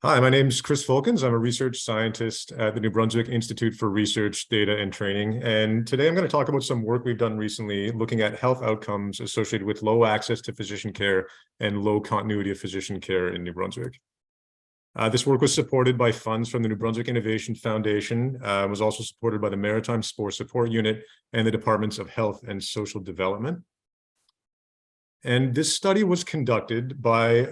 Hi, my name is Chris Fulkins. I'm a research scientist at the New Brunswick Institute for Research, Data, and Training. And today I'm going to talk about some work we've done recently looking at health outcomes associated with low access to physician care and low continuity of physician care in New Brunswick. This work was supported by funds from the New Brunswick Innovation Foundation, was also supported by the Maritime Sport Support Unit and the Departments of Health and Social Development. And this study was conducted by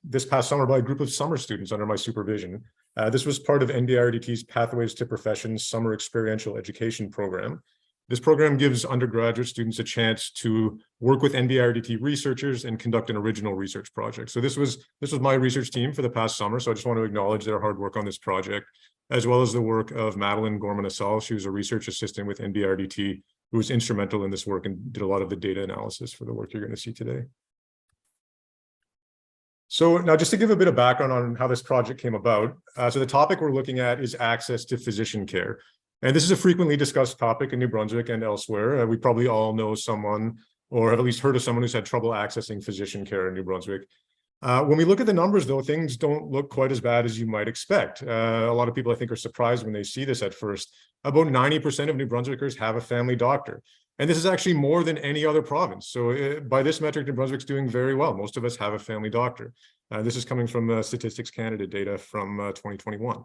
this past summer by a group of summer students under my supervision. This was part of NBIRDT's Pathways to Professions Summer Experiential Education Program. This program gives undergraduate students a chance to work with NBIRDT researchers and conduct an original research project. So this was my research team for the past summer. So I just want to acknowledge their hard work on this project, as well as the work of Madeline Gorman-Asal. She was a research assistant with NBIRDT who was instrumental in this work and did a lot of the data analysis for the work you're going to see today. So now just to give a bit of background on how this project came about. So the topic we're looking at is access to physician care. And this is a frequently discussed topic in New Brunswick and elsewhere. We probably all know someone or have at least heard of someone who's had trouble accessing physician care in New Brunswick. When we look at the numbers, though, things don't look quite as bad as you might expect. A lot of people, I think, are surprised when they see this at first. About 90% of New Brunswickers have a family doctor. And this is actually more than any other province. So by this metric, New Brunswick's doing very well. Most of us have a family doctor. This is coming from Statistics Canada data from 2021.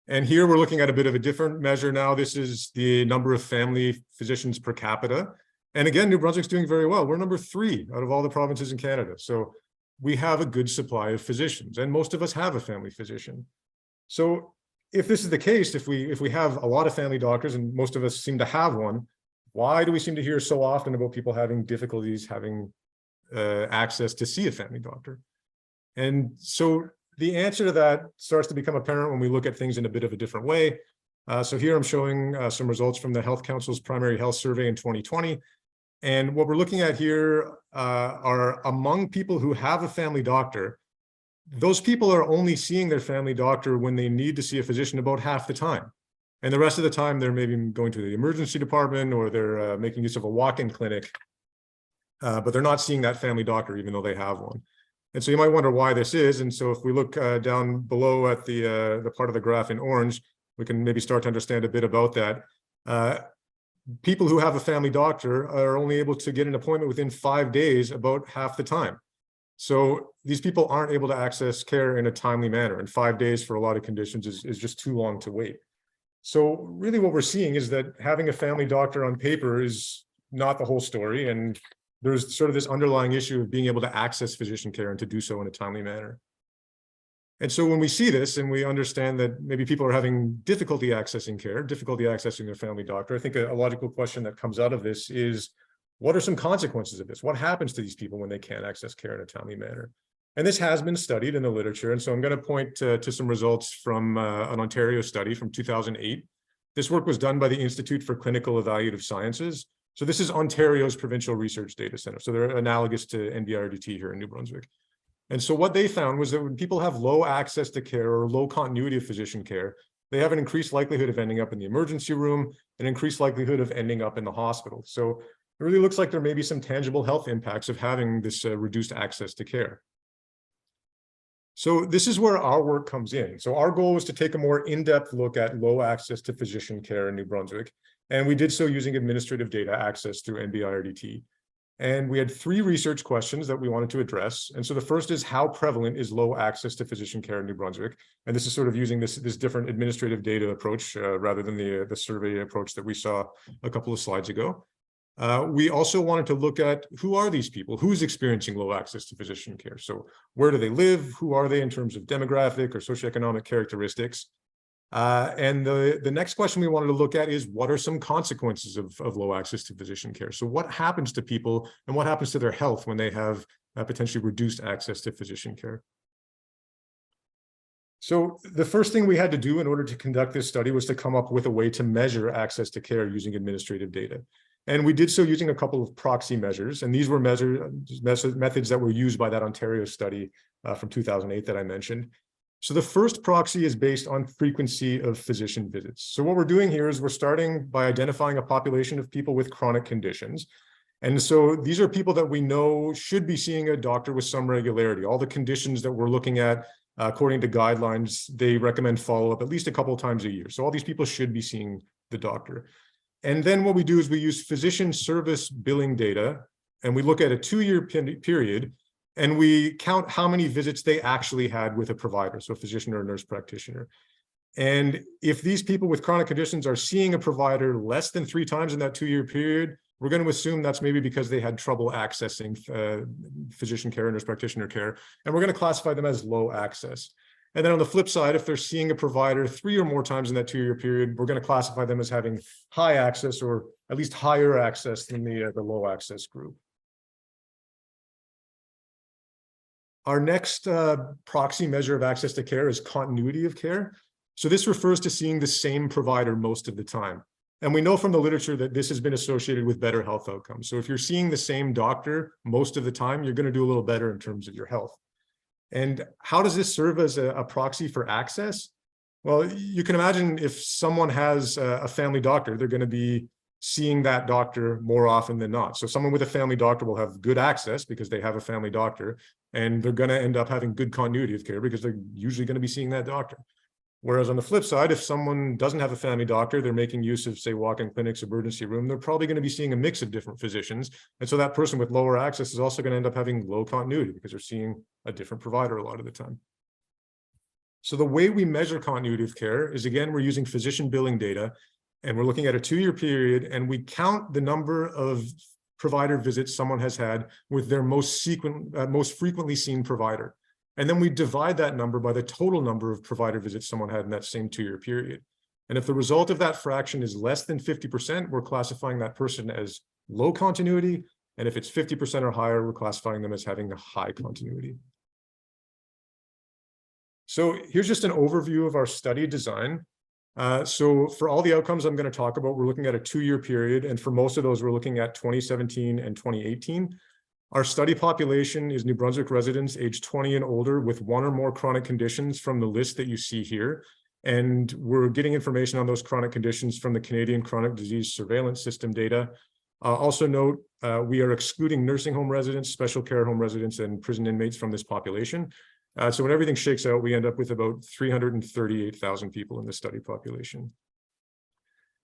And here we're looking at a bit of a different measure now. This is the number of family physicians per capita. And again, New Brunswick's doing very well. We're number 3 out of all the provinces in Canada. So we have a good supply of physicians, and most of us have a family physician. So if this is the case, if we have a lot of family doctors and most of us seem to have one, why do we seem to hear so often about people having difficulties having access to see a family doctor? And so the answer to that starts to become apparent when we look at things in a bit of a different way. So here I'm showing some results from the Health Council's Primary Health Survey in 2020. And what we're looking at here are among people who have a family doctor. Those people are only seeing their family doctor when they need to see a physician about half the time. And the rest of the time, they're maybe going to the emergency department or they're making use of a walk-in clinic, but they're not seeing that family doctor even though they have one. And so you might wonder why this is. And so if we look down below at the part of the graph in orange, we can maybe start to understand a bit about that. People who have a family doctor are only able to get an appointment within 5 days about half the time. So these people aren't able to access care in a timely manner, and 5 days for a lot of conditions is just too long to wait. So really what we're seeing is that having a family doctor on paper is not the whole story, and there's sort of this underlying issue of being able to access physician care and to do so in a timely manner. And so when we see this and we understand that maybe people are having difficulty accessing care, difficulty accessing their family doctor, I think a logical question that comes out of this is, what are some consequences of this? What happens to these people when they can't access care in a timely manner? And this has been studied in the literature. And so I'm going to point to some results from an Ontario study from 2008. This work was done by the Institute for Clinical Evaluative Sciences. So this is Ontario's provincial research data center. So they're analogous to NBIRDT here in New Brunswick. And so what they found was that when people have low access to care or low continuity of physician care, they have an increased likelihood of ending up in the emergency room, an increased likelihood of ending up in the hospital. So it really looks like there may be some tangible health impacts of having this reduced access to care. So this is where our work comes in. So our goal was to take a more in-depth look at low access to physician care in New Brunswick. And we did so using administrative data access through NBIRDT. And we had 3 research questions that we wanted to address. And so the first is, how prevalent is low access to physician care in New Brunswick? And this is sort of using this different administrative data approach rather than the survey approach that we saw a couple of slides ago. We also wanted to look at, who are these people? Who's experiencing low access to physician care? So where do they live? Who are they in terms of demographic or socioeconomic characteristics? And the next question we wanted to look at is, what are some consequences of low access to physician care? So what happens to people and what happens to their health when they have potentially reduced access to physician care? So the first thing we had to do in order to conduct this study was to come up with a way to measure access to care using administrative data. And we did so using a couple of proxy measures. And these were methods that were used by that Ontario study from 2008 that I mentioned. So the first proxy is based on frequency of physician visits. So what we're doing here is we're starting by identifying a population of people with chronic conditions. And so these are people that we know should be seeing a doctor with some regularity. All the conditions that we're looking at, according to guidelines, they recommend follow-up at least a couple of times a year. So all these people should be seeing the doctor. And then what we do is we use physician service billing data, and we look at a 2-year period, and we count how many visits they actually had with a provider, so a physician or a nurse practitioner. And if these people with chronic conditions are seeing a provider less than 3 times in that 2-year period, we're going to assume that's maybe because they had trouble accessing physician care, nurse practitioner care, and we're going to classify them as low access. And then on the flip side, if they're seeing a provider 3 or more times in that 2-year period, we're going to classify them as having high access, or at least higher access than the low access group. Our next proxy measure of access to care is continuity of care. So this refers to seeing the same provider most of the time. And we know from the literature that this has been associated with better health outcomes. So if you're seeing the same doctor most of the time, you're going to do a little better in terms of your health. And how does this serve as a proxy for access? Well, you can imagine if someone has a family doctor, they're going to be seeing that doctor more often than not. So someone with a family doctor will have good access because they have a family doctor, and they're going to end up having good continuity of care because they're usually going to be seeing that doctor. Whereas on the flip side, if someone doesn't have a family doctor, they're making use of, say, walk-in clinics, emergency room, they're probably going to be seeing a mix of different physicians. And so that person with lower access is also going to end up having low continuity because they're seeing a different provider a lot of the time. So the way we measure continuity of care is, again, we're using physician billing data, and we're looking at a 2-year period, and we count the number of provider visits someone has had with their most frequently seen provider. And then we divide that number by the total number of provider visits someone had in that same 2-year period. And if the result of that fraction is less than 50%, we're classifying that person as low continuity. And if it's 50% or higher, we're classifying them as having a high continuity. So here's just an overview of our study design. So for all the outcomes I'm going to talk about, we're looking at a 2-year period. And for most of those, we're looking at 2017 and 2018. Our study population is New Brunswick residents aged 20 and older with 1 or more chronic conditions from the list that you see here. And we're getting information on those chronic conditions from the Canadian Chronic Disease Surveillance System data. Also note, we are excluding nursing home residents, special care home residents, and prison inmates from this population. So when everything shakes out, we end up with about 338,000 people in the study population.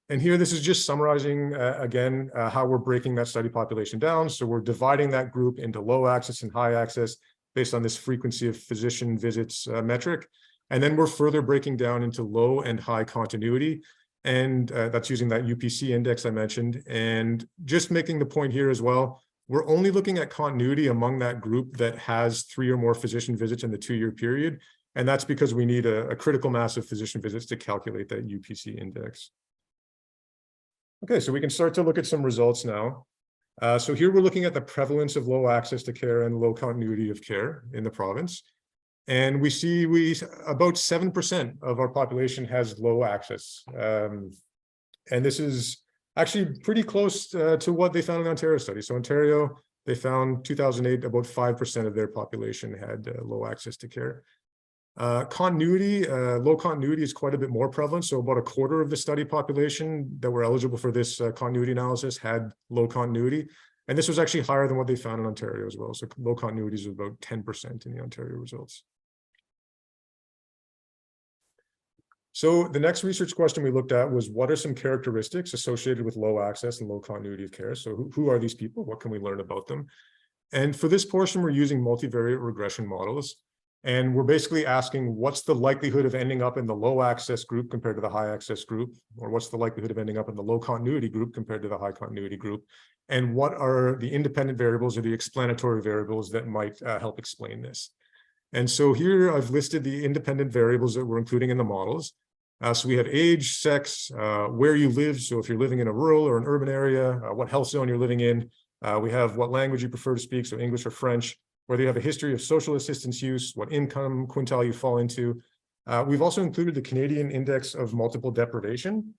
And here, this is just summarizing, again, how we're breaking that study population down. So we're dividing that group into low access and high access based on this frequency of physician visits metric. And then we're further breaking down into low and high continuity. And that's using that UPC index I mentioned. And just making the point here as well, we're only looking at continuity among that group that has 3 or more physician visits in the 2-year period. And that's because we need a critical mass of physician visits to calculate that UPC index. Okay, so we can start to look at some results now. So here we're looking at the prevalence of low access to care and low continuity of care in the province. And we see about 7% of our population has low access. And this is actually pretty close to what they found in the Ontario study. So Ontario, they found 2008, about 5% of their population had low access to care. Low continuity is quite a bit more prevalent. So about a quarter of the study population that were eligible for this continuity analysis had low continuity. And this was actually higher than what they found in Ontario as well. So low continuity is about 10% in the Ontario results. So the next research question we looked at was, what are some characteristics associated with low access and low continuity of care? So who are these people? What can we learn about them? And for this portion, we're using multivariate regression models. And we're basically asking, what's the likelihood of ending up in the low access group compared to the high access group? Or what's the likelihood of ending up in the low continuity group compared to the high continuity group? And what are the independent variables or the explanatory variables that might help explain this? And so here I've listed the independent variables that we're including in the models. So we have age, sex, where you live. So if you're living in a rural or an urban area, what health zone you're living in. We have what language you prefer to speak, so English or French, whether you have a history of social assistance use, what income quintile you fall into. We've also included the Canadian Index of Multiple Deprivation.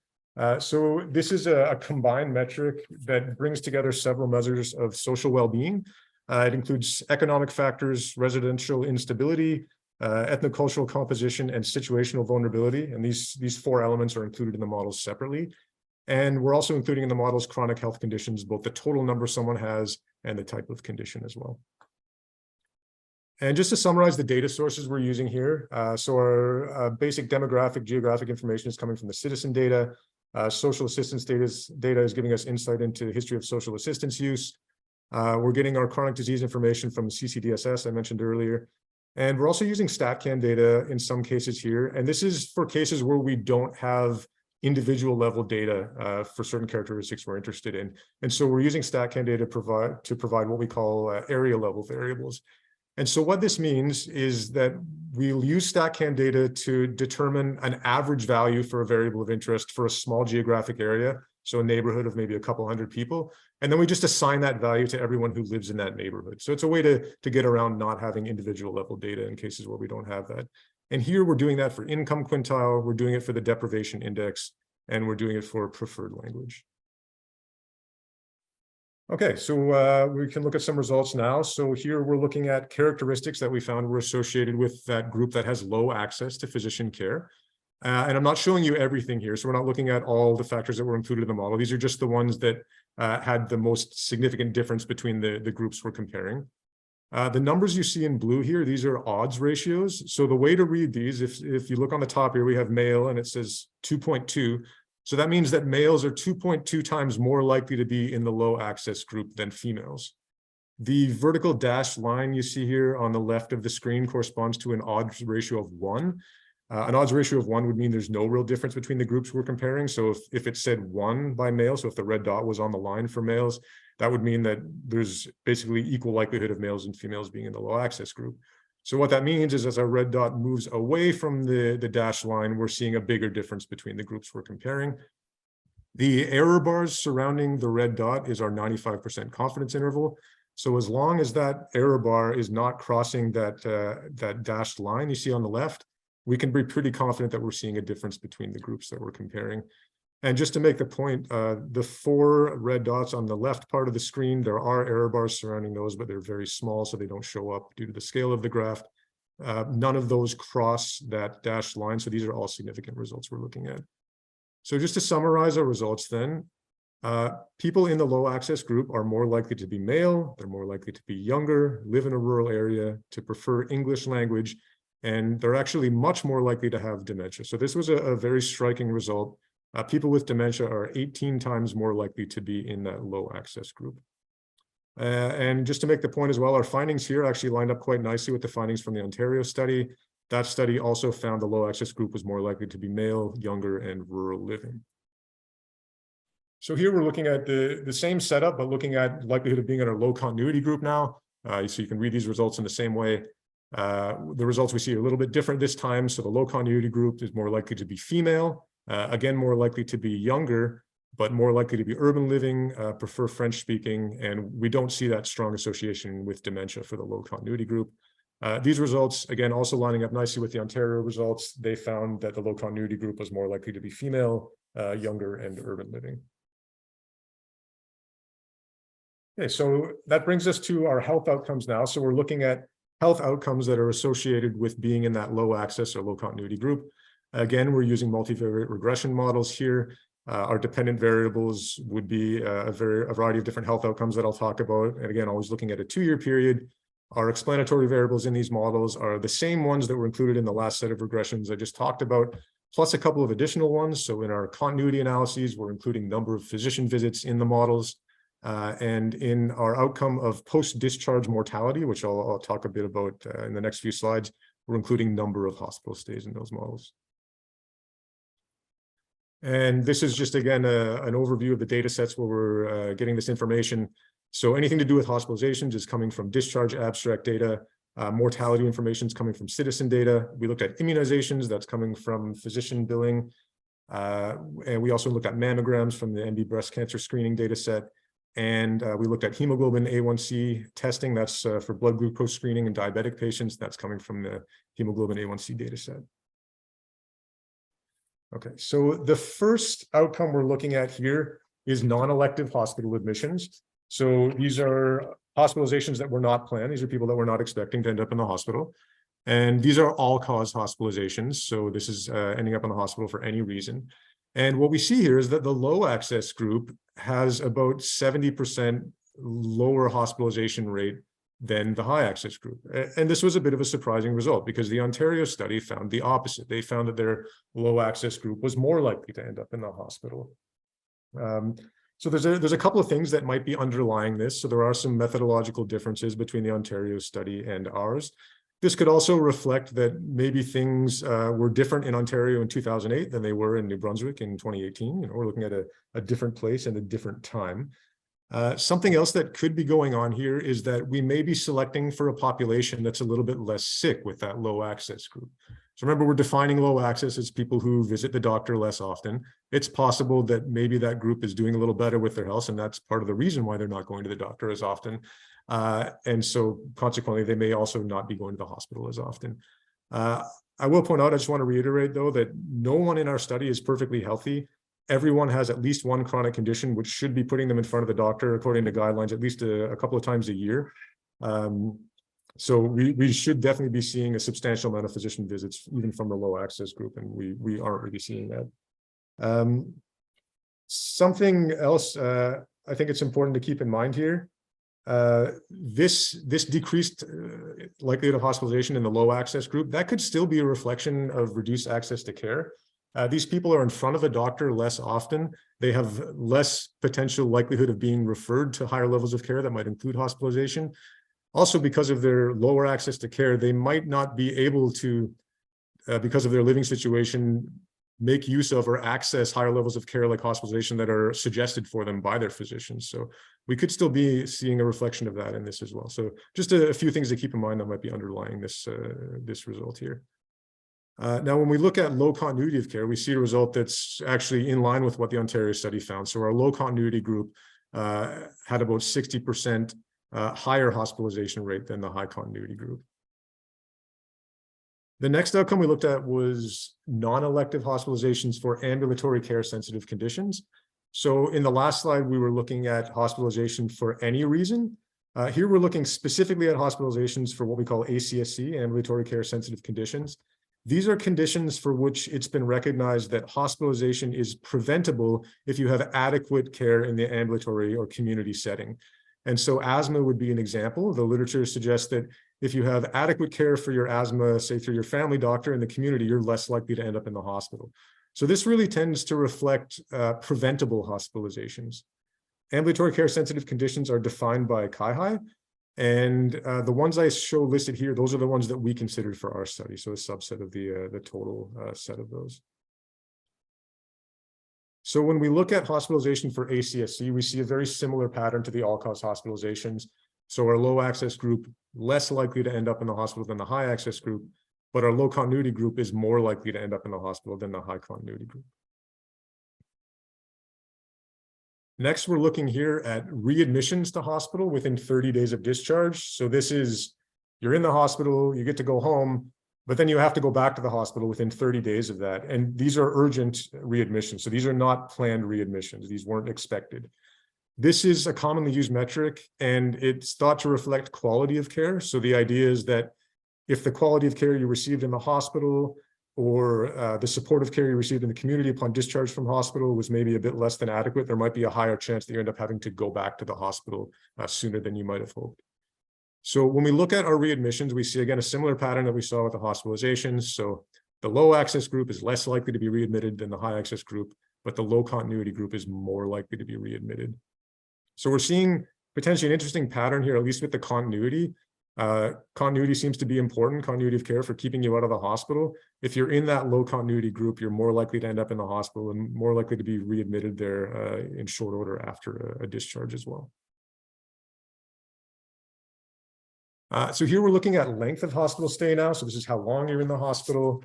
So this is a combined metric that brings together several measures of social well-being. It includes economic factors, residential instability, ethnocultural composition, and situational vulnerability. And these 4 elements are included in the models separately. And we're also including in the models chronic health conditions, both the total number someone has and the type of condition as well. And just to summarize the data sources we're using here, so our basic demographic, geographic information is coming from the citizen data. Social assistance data is giving us insight into the history of social assistance use. We're getting our chronic disease information from CCDSS I mentioned earlier. And we're also using StatCan data in some cases here. And this is for cases where we don't have individual level data for certain characteristics we're interested in. And so we're using StatCan data to provide what we call area level variables. And so what this means is that we'll use StatCan data to determine an average value for a variable of interest for a small geographic area, so a neighborhood of maybe a couple hundred people. And then we just assign that value to everyone who lives in that neighborhood. So it's a way to get around not having individual level data in cases where we don't have that. And here we're doing that for income quintile, we're doing it for the deprivation index, and we're doing it for preferred language. Okay, so we can look at some results now. So here we're looking at characteristics that we found were associated with that group that has low access to physician care. And I'm not showing you everything here, so we're not looking at all the factors that were included in the model. These are just the ones that had the most significant difference between the groups we're comparing. The numbers you see in blue here, these are odds ratios. So the way to read these, if you look on the top here, we have male and it says 2.2. So that means that males are 2.2 times more likely to be in the low access group than females. The vertical dashed line you see here on the left of the screen corresponds to an odds ratio of 1. An odds ratio of 1 would mean there's no real difference between the groups we're comparing. So if it said 1 by male, so if the red dot was on the line for males, that would mean that there's basically equal likelihood of males and females being in the low access group. So what that means is as our red dot moves away from the dashed line, we're seeing a bigger difference between the groups we're comparing. The error bars surrounding the red dot is our 95% confidence interval. So as long as that error bar is not crossing that dashed line you see on the left, we can be pretty confident that we're seeing a difference between the groups that we're comparing. And just to make the point, the 4 red dots on the left part of the screen, there are error bars surrounding those, but they're very small, so they don't show up due to the scale of the graph. None of those cross that dashed line, so these are all significant results we're looking at. So just to summarize our results then, people in the low access group are more likely to be male, they're more likely to be younger, live in a rural area, to prefer English language, and they're actually much more likely to have dementia. So this was a very striking result. People with dementia are 18 times more likely to be in that low access group. And just to make the point as well, our findings here actually lined up quite nicely with the findings from the Ontario study. That study also found the low access group was more likely to be male, younger, and rural living. So here we're looking at the same setup, but looking at likelihood of being in our low continuity group now. So you can read these results in the same way. The results we see are a little bit different this time. So the low continuity group is more likely to be female. Again, more likely to be younger, but more likely to be urban living, prefer French speaking, and we don't see that strong association with dementia for the low continuity group. These results, again, also lining up nicely with the Ontario results. They found that the low continuity group was more likely to be female, younger, and urban living. Okay, so that brings us to our health outcomes now. So we're looking at health outcomes that are associated with being in that low access or low continuity group. Again, we're using multivariate regression models here. Our dependent variables would be a variety of different health outcomes that I'll talk about. And again, always looking at a 2-year period. Our explanatory variables in these models are the same ones that were included in the last set of regressions I just talked about, plus a couple of additional ones. So in our continuity analyses, we're including number of physician visits in the models. And in our outcome of post-discharge mortality, which I'll talk a bit about in the next few slides, we're including number of hospital stays in those models. And this is just, again, an overview of the data sets where we're getting this information. So anything to do with hospitalizations is coming from discharge abstract data. Mortality information is coming from citizen data. We looked at immunizations, that's coming from physician billing. And we also looked at mammograms from the MD breast cancer screening data set. And we looked at hemoglobin A1C testing, that's for blood glucose screening in diabetic patients. That's coming from the hemoglobin A1C data set. Okay, so the first outcome we're looking at here is non-elective hospital admissions. So these are hospitalizations that were not planned. These are people that were not expecting to end up in the hospital. And these are all-cause hospitalizations. So this is ending up in the hospital for any reason. And what we see here is that the low access group has about 70% lower hospitalization rate than the high access group. And this was a bit of a surprising result because the Ontario study found the opposite. They found that their low access group was more likely to end up in the hospital. So there's a couple of things that might be underlying this. So there are some methodological differences between the Ontario study and ours. This could also reflect that maybe things were different in Ontario in 2008 than they were in New Brunswick in 2018. You know, we're looking at a different place and a different time. Something else that could be going on here is that we may be selecting for a population that's a little bit less sick with that low access group. So remember, we're defining low access as people who visit the doctor less often. It's possible that maybe that group is doing a little better with their health, and that's part of the reason why they're not going to the doctor as often. And so consequently, they may also not be going to the hospital as often. I will point out, I just want to reiterate though, that no one in our study is perfectly healthy. Everyone has at least one chronic condition, which should be putting them in front of the doctor, according to guidelines, at least a couple of times a year. So we should definitely be seeing a substantial amount of physician visits, even from the low access group, and we aren't really seeing that. Something else I think it's important to keep in mind here. This decreased likelihood of hospitalization in the low access group, that could still be a reflection of reduced access to care. These people are in front of a doctor less often. They have less potential likelihood of being referred to higher levels of care that might include hospitalization. Also, because of their lower access to care, they might not be able to, because of their living situation, make use of or access higher levels of care like hospitalization that are suggested for them by their physicians. So we could still be seeing a reflection of that in this as well. So just a few things to keep in mind that might be underlying this, this result here. Now, when we look at low continuity of care, we see a result that's actually in line with what the Ontario study found. So our low continuity group had about 60% higher hospitalization rate than the high continuity group. The next outcome we looked at was non-elective hospitalizations for ambulatory care sensitive conditions. So in the last slide, we were looking at hospitalization for any reason. Here we're looking specifically at hospitalizations for what we call ACSC, ambulatory care sensitive conditions. These are conditions for which it's been recognized that hospitalization is preventable if you have adequate care in the ambulatory or community setting. And so asthma would be an example. The literature suggests that if you have adequate care for your asthma, say through your family doctor in the community, you're less likely to end up in the hospital. So this really tends to reflect preventable hospitalizations. Ambulatory care sensitive conditions are defined by CIHI. And the ones I show listed here, those are the ones that we considered for our study. So a subset of the total set of those. So when we look at hospitalization for ACSC, we see a very similar pattern to the all-cause hospitalizations. So our low access group, less likely to end up in the hospital than the high access group, but our low continuity group is more likely to end up in the hospital than the high continuity group. Next, we're looking here at readmissions to hospital within 30 days of discharge. So this is, you're in the hospital, you get to go home, but then you have to go back to the hospital within 30 days of that. And these are urgent readmissions. So these are not planned readmissions. These weren't expected. This is a commonly used metric, and it's thought to reflect quality of care. So the idea is that if the quality of care you received in the hospital or the supportive care you received in the community upon discharge from hospital was maybe a bit less than adequate, there might be a higher chance that you end up having to go back to the hospital sooner than you might have hoped. So when we look at our readmissions, we see again a similar pattern that we saw with the hospitalizations. So the low access group is less likely to be readmitted than the high access group, but the low continuity group is more likely to be readmitted. So we're seeing potentially an interesting pattern here, at least with the continuity. Continuity seems to be important, continuity of care for keeping you out of the hospital. If you're in that low continuity group, you're more likely to end up in the hospital and more likely to be readmitted there in short order after a discharge as well. So here we're looking at length of hospital stay now. So this is how long you're in the hospital.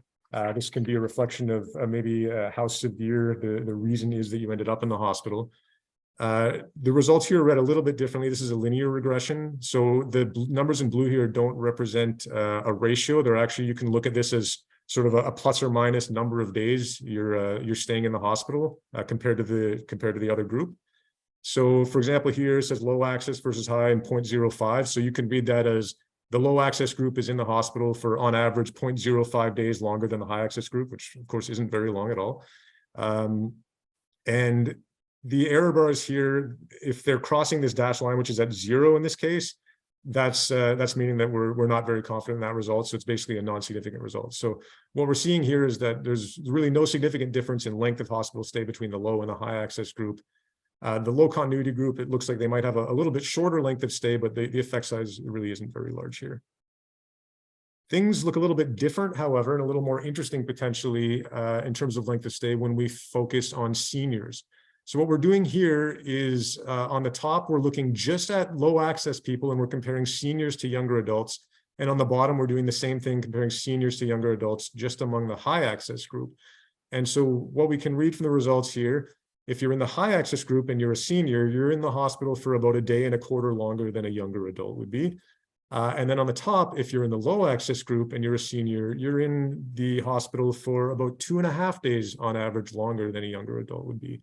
This can be a reflection of maybe how severe the reason is that you ended up in the hospital. The results here are read a little bit differently. This is a linear regression. So the numbers in blue here don't represent a ratio. They're actually, you can look at this as sort of a plus or minus number of days you're staying in the hospital compared to the other group. So for example, here it says low access versus high and 0.05. So you can read that as the low access group is in the hospital for on average 0.05 days longer than the high access group, which of course isn't very long at all. And the error bars here, if they're crossing this dashed line, which is at 0 in this case, that's meaning that we're not very confident in that result. So it's basically a non-significant result. So what we're seeing here is that there's really no significant difference in length of hospital stay between the low and the high access group. The low continuity group, it looks like they might have a little bit shorter length of stay, but the effect size really isn't very large here. Things look a little bit different, however, and a little more interesting potentially in terms of length of stay when we focus on seniors. So what we're doing here is on the top, we're looking just at low access people and we're comparing seniors to younger adults. And on the bottom, we're doing the same thing, comparing seniors to younger adults just among the high access group. And so what we can read from the results here, if you're in the high access group and you're a senior, you're in the hospital for about a day and a quarter longer than a younger adult would be. And then on the top, if you're in the low access group and you're a senior, you're in the hospital for about 2.5 days on average longer than a younger adult would be.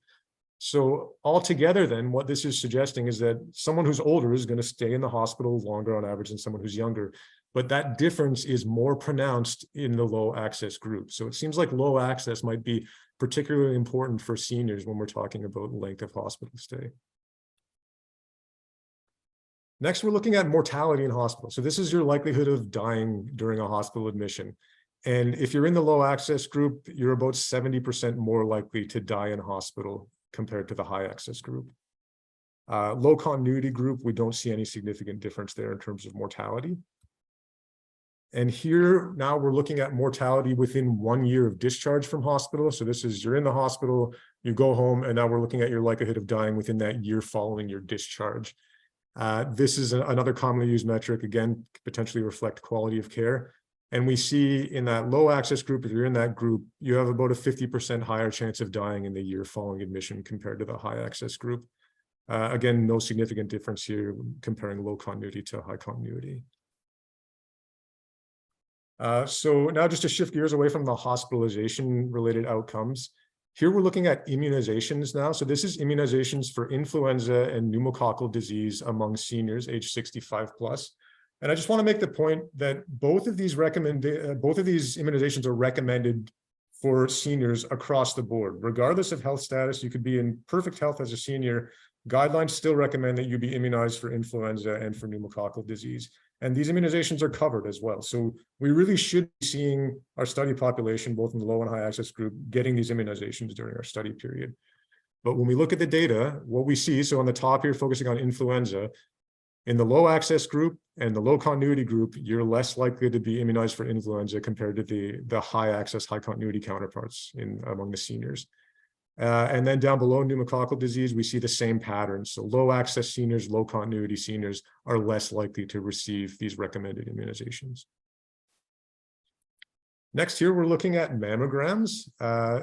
So altogether then, what this is suggesting is that someone who's older is going to stay in the hospital longer on average than someone who's younger. But that difference is more pronounced in the low access group. So it seems like low access might be particularly important for seniors when we're talking about length of hospital stay. Next, we're looking at mortality in hospital. So this is your likelihood of dying during a hospital admission. And if you're in the low access group, you're about 70% more likely to die in hospital compared to the high access group. Low continuity group, we don't see any significant difference there in terms of mortality. And here now we're looking at mortality within 1 year of discharge from hospital. So this is, you're in the hospital, you go home, and now we're looking at your likelihood of dying within that year following your discharge. This is another commonly used metric, again, potentially reflect quality of care. And we see in that low access group, if you're in that group, you have about a 50% higher chance of dying in the year following admission compared to the high access group. Again, no significant difference here comparing low continuity to high continuity. So now just to shift gears away from the hospitalization related outcomes, here we're looking at immunizations now. So this is immunizations for influenza and pneumococcal disease among seniors age 65 plus. And I just want to make the point that both of these immunizations are recommended for seniors across the board, regardless of health status. You could be in perfect health as a senior. Guidelines still recommend that you be immunized for influenza and for pneumococcal disease. And these immunizations are covered as well. So we really should be seeing our study population, both in the low and high access group, getting these immunizations during our study period. But when we look at the data, what we see, so on the top here, focusing on influenza, in the low access group and the low continuity group, you're less likely to be immunized for influenza compared to the high access, high continuity counterparts among the seniors. And then down below pneumococcal disease, we see the same pattern. So low access seniors, low continuity seniors are less likely to receive these recommended immunizations. Next here, we're looking at mammograms.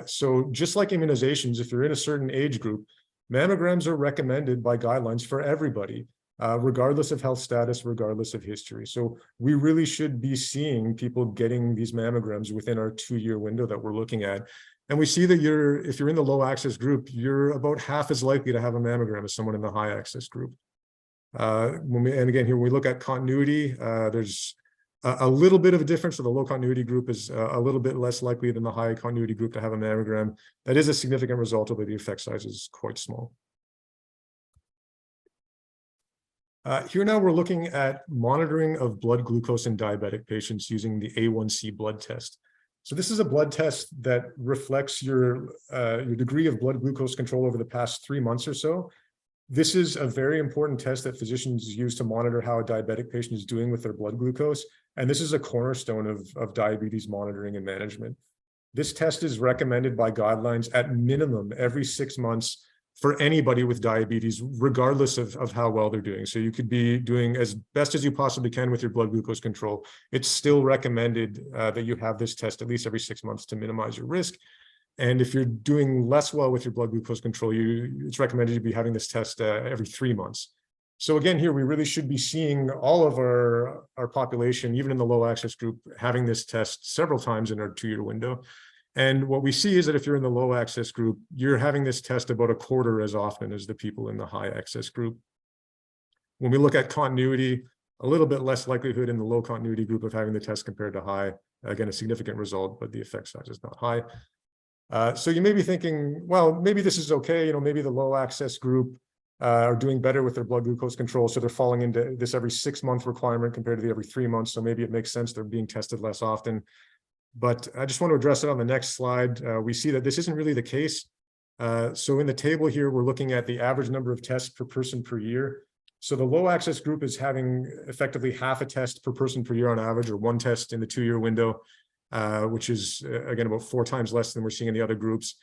So just like immunizations, if you're in a certain age group, mammograms are recommended by guidelines for everybody, regardless of health status, regardless of history. So we really should be seeing people getting these mammograms within our 2-year window that we're looking at. And we see that if you're in the low access group, you're about half as likely to have a mammogram as someone in the high access group. And again, here when we look at continuity, there's a little bit of a difference. So the low continuity group is a little bit less likely than the high continuity group to have a mammogram. That is a significant result, although the effect size is quite small. Here now we're looking at monitoring of blood glucose in diabetic patients using the A1C blood test. So this is a blood test that reflects your degree of blood glucose control over the past 3 months or so. This is a very important test that physicians use to monitor how a diabetic patient is doing with their blood glucose. And this is a cornerstone of diabetes monitoring and management. This test is recommended by guidelines at minimum every 6 months for anybody with diabetes, regardless of how well they're doing. So you could be doing as best as you possibly can with your blood glucose control. It's still recommended that you have this test at least every 6 months to minimize your risk. And if you're doing less well with your blood glucose control, it's recommended you be having this test every 3 months. So again, here we really should be seeing all of our population, even in the low access group, having this test several times in our 2-year window. And what we see is that if you're in the low access group, you're having this test about a quarter as often as the people in the high access group. When we look at continuity, a little bit less likelihood in the low continuity group of having the test compared to high. Again, a significant result, but the effect size is not high. So you may be thinking, well, maybe this is okay. Maybe the low access group are doing better with their blood glucose control. So they're falling into this every 6-month requirement compared to the every 3 months. So maybe it makes sense they're being tested less often. But I just want to address it on the next slide. We see that this isn't really the case. So in the table here, we're looking at the average number of tests per person per year. So the low access group is having effectively half a test per person per year on average, or 1 test in the 2-year window, which is, again, about 4 times less than we're seeing in the other groups.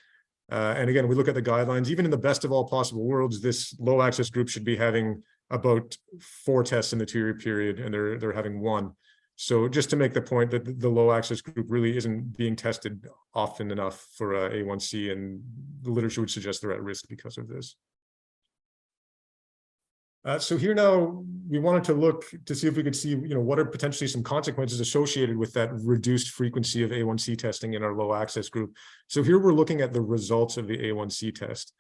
And again, we look at the guidelines, even in the best of all possible worlds, this low access group should be having about 4 tests in the 2-year period, and they're having 1. So just to make the point that the low access group really isn't being tested often enough for A1C, and the literature would suggest they're at risk because of this. So here now, we wanted to look to see if we could see, what are potentially some consequences associated with that reduced frequency of A1C testing in our low access group. So here we're looking at the results of the A1C test.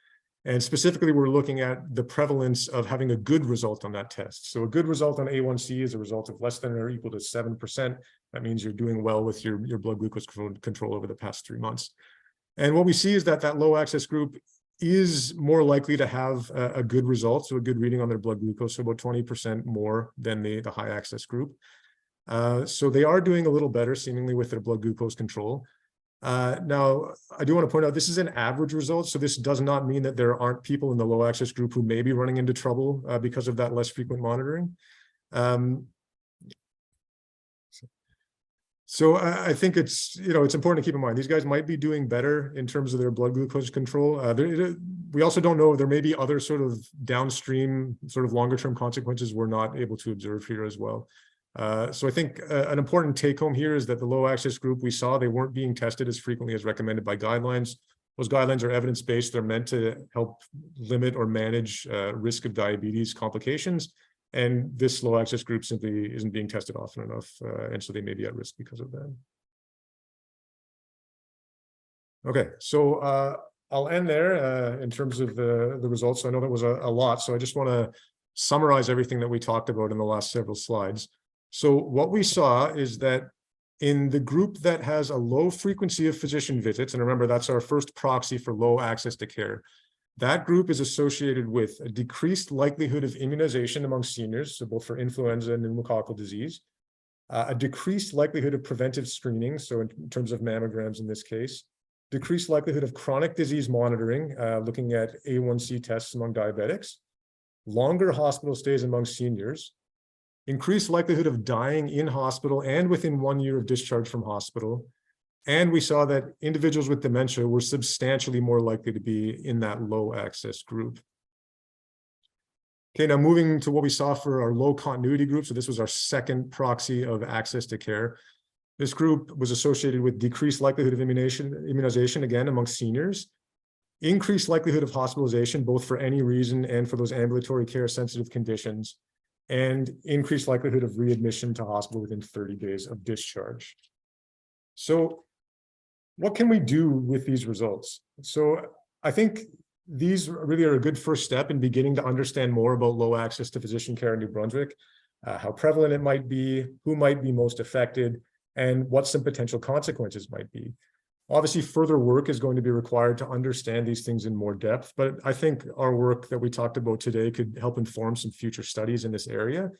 And specifically, we're looking at the prevalence of having a good result on that test. So a good result on A1C is a result of less than or equal to 7%. That means you're doing well with your blood glucose control over the past 3 months. And what we see is that that low access group is more likely to have a good result, so a good reading on their blood glucose, so about 20% more than the high access group. So they are doing a little better, seemingly, with their blood glucose control. Now, I do want to point out this is an average result, so this does not mean that there aren't people in the low access group who may be running into trouble because of that less frequent monitoring. So I think it's, it's important to keep in mind, these guys might be doing better in terms of their blood glucose control. We also don't know, there may be other sort of downstream, sort of longer term consequences we're not able to observe here as well. So I think an important take home here is that the low access group we saw, they weren't being tested as frequently as recommended by guidelines. Those guidelines are evidence-based. They're meant to help limit or manage risk of diabetes complications. And this low access group simply isn't being tested often enough. And so they may be at risk because of that. Okay, so I'll end there in terms of the results. So I know that was a lot. So I just want to summarize everything that we talked about in the last several slides. So what we saw is that in the group that has a low frequency of physician visits, and remember, that's our first proxy for low access to care, that group is associated with a decreased likelihood of immunization among seniors, so both for influenza and pneumococcal disease, a decreased likelihood of preventive screening, so in terms of mammograms in this case, decreased likelihood of chronic disease monitoring, looking at A1C tests among diabetics, longer hospital stays among seniors, increased likelihood of dying in hospital and within 1 year of discharge from hospital. And we saw that individuals with dementia were substantially more likely to be in that low access group. Okay, now moving to what we saw for our low continuity group. So this was our second proxy of access to care. This group was associated with decreased likelihood of immunization, again, among seniors, increased likelihood of hospitalization, both for any reason and for those ambulatory care sensitive conditions, and increased likelihood of readmission to hospital within 30 days of discharge. So what can we do with these results? So I think these really are a good first step in beginning to understand more about low access to physician care in New Brunswick, how prevalent it might be, who might be most affected, and what some potential consequences might be. Obviously, further work is going to be required to understand these things in more depth, but I think our work that we talked about today could help inform some future studies in this area.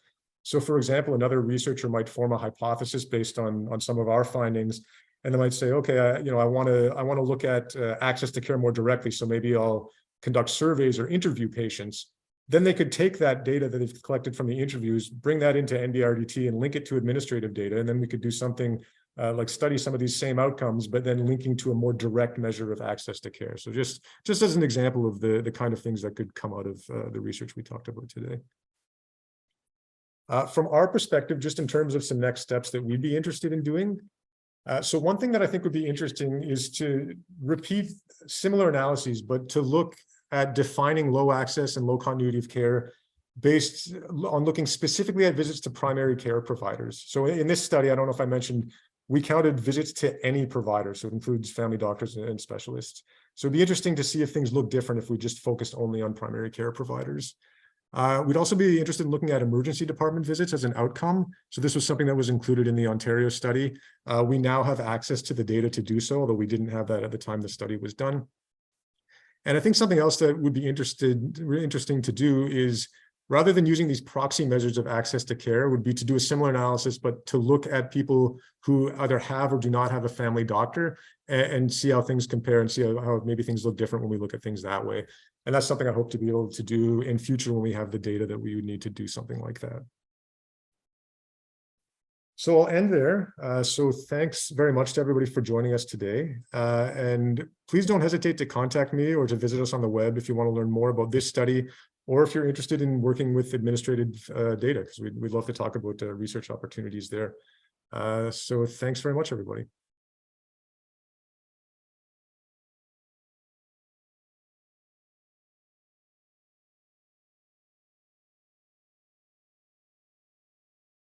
So for example, another researcher might form a hypothesis based on some of our findings, and they might say, okay, I want to look at access to care more directly. So maybe I'll conduct surveys or interview patients. Then they could take that data that they've collected from the interviews, bring that into NBRDT and link it to administrative data. And then we could do something like study some of these same outcomes, but then linking to a more direct measure of access to care. So just as an example of the kind of things that could come out of the research we talked about today. From our perspective, just in terms of some next steps that we'd be interested in doing. So one thing that I think would be interesting is to repeat similar analyses, but to look at defining low access and low continuity of care based on looking specifically at visits to primary care providers. So in this study, I don't know if I mentioned, we counted visits to any provider. So it includes family doctors and specialists. So it'd be interesting to see if things look different if we just focused only on primary care providers. We'd also be interested in looking at emergency department visits as an outcome. So this was something that was included in the Ontario study. We now have access to the data to do so, although we didn't have that at the time the study was done. And I think something else that would be interesting to do is, rather than using these proxy measures of access to care, would be to do a similar analysis, but to look at people who either have or do not have a family doctor and see how things compare and see how maybe things look different when we look at things that way. And that's something I hope to be able to do in future when we have the data that we would need to do something like that. So I'll end there. So thanks very much to everybody for joining us today. And please don't hesitate to contact me or to visit us on the web if you want to learn more about this study, or if you're interested in working with administrative data, because we'd love to talk about research opportunities there. So thanks very much, everybody.